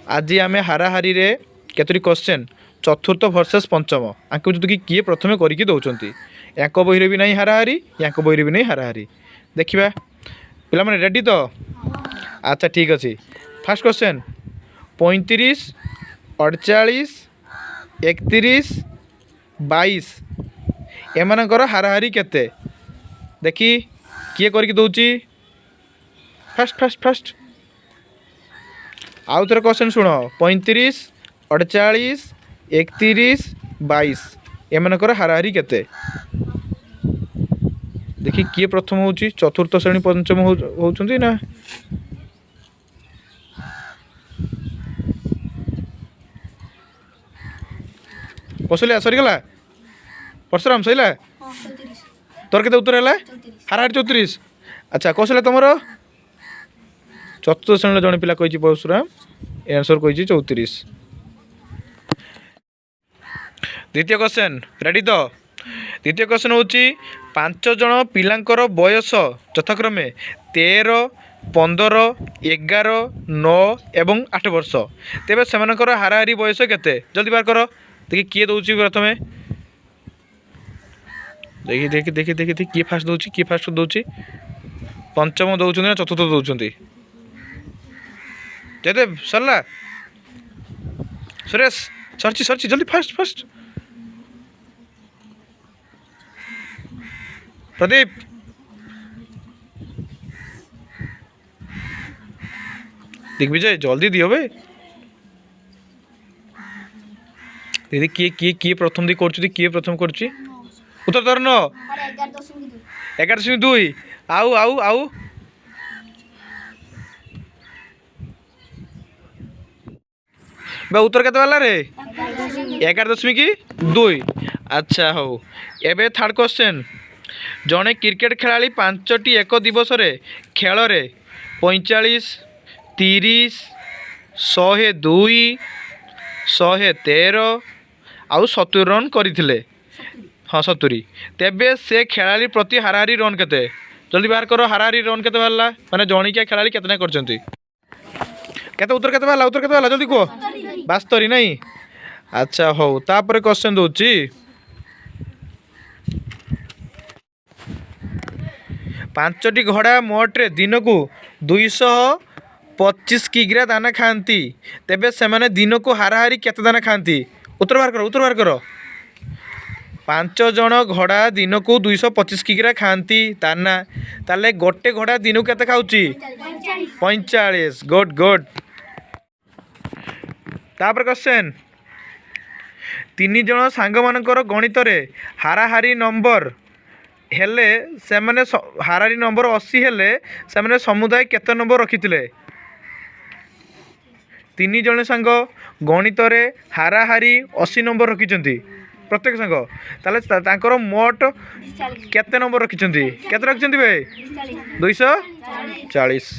आज आम हाराहारी रे केतोटी क्वेश्चन चतुर्थ वर्सेस पंचम आंको जो कि किए प्रथम करके दौरान या बही भी नहीं हाराहारी या बही भी नहीं हाराहारी देखा पिला माने रेडी तो अच्छा ठीक अच्छे फास्ट क्वेश्चन 35 48 31 22 एमानकर हाराहारी केते देखी किए करके दौची फास्ट फास्ट फास्ट आउ थे क्वेश्चन शुण 35 48 31 22 एमानकर हाराहारी केते देखी किए प्रथम हो चतुर्थ श्रेणी पंचम होती ना कौशल्या सरीगला परशुराम सैला तोर के उत्तर है हाराहारी 34 अच्छा कौशल्या तुम चतुर्थ श्रेणी जड़े पिला कही परशुराम आंसर कही 34 द्वितीय क्वेश्चन रेडी तो द्वितीय क्वेश्चन हूँ 5 जन पिलांकर बयस यथाक्रमे 13 15 11 9 एवं 8 वर्ष तेरे से हाराहारी बयस केते जल्दी बार कर देखिए किए दौर प्रथम देखिए देखिए देखिए देखिए किए फास्ट दौर किए फास्ट दौर पंचम दौरान ना चतुर्थ दौरान जयदेव सरला सुरेश सरची सरची जल्दी फास्ट फास्ट प्रदीप दिग्विजय जल्दी दियो बे दीदी किए किए किए प्रथम दी कर किए प्रथम कर उत्तर तर न 11.2 आउ आउ आउ बे उत्तर केते वाला रे 11.2 अच्छा हो एबे थर्ड क्वेश्चन जड़े क्रिकेट खेलाड़ी 5टी एक दिवस रे खेल रे 45 30 102 113 आउ 70 रन करते हाँ 70 तेबे से खेलाड़ी प्रति हाराहारी रन केते जल्दी बाहर करो हाराहारी रन केते बाहरला माने जणिकिया खेलाड़ी केतना करछंती केते उत्तर केते बाहरला जल्दी को 72 नहीं अच्छा हो तापर क्वेश्चन दउची 5टी घोड़ा मोटे दिन को 225 किग्रा दाना खाती तेबे से दिन को हाराहारी केते दाना खाती उत्तर बाहर करो 5 जन घोड़ा दिन को 225 किग्रा खाती दाना ताले गोटे घोड़ा दिन को केते खाउची 45 गुड गुड तापर क्वेश्चन 3 जन सांग मानकर गणित रे हाराहारी नंबर हेले से माने हाराहारी नंबर 80 हेले से माने समुदाय केते नंबर रखिथिले 3 जन सांग गणित रे हाराहारी 80 नंबर रखिचंती प्रत्येक सांग ताले तांकर मोट केते नंबर रखिचंती केते रखिचंती बे 240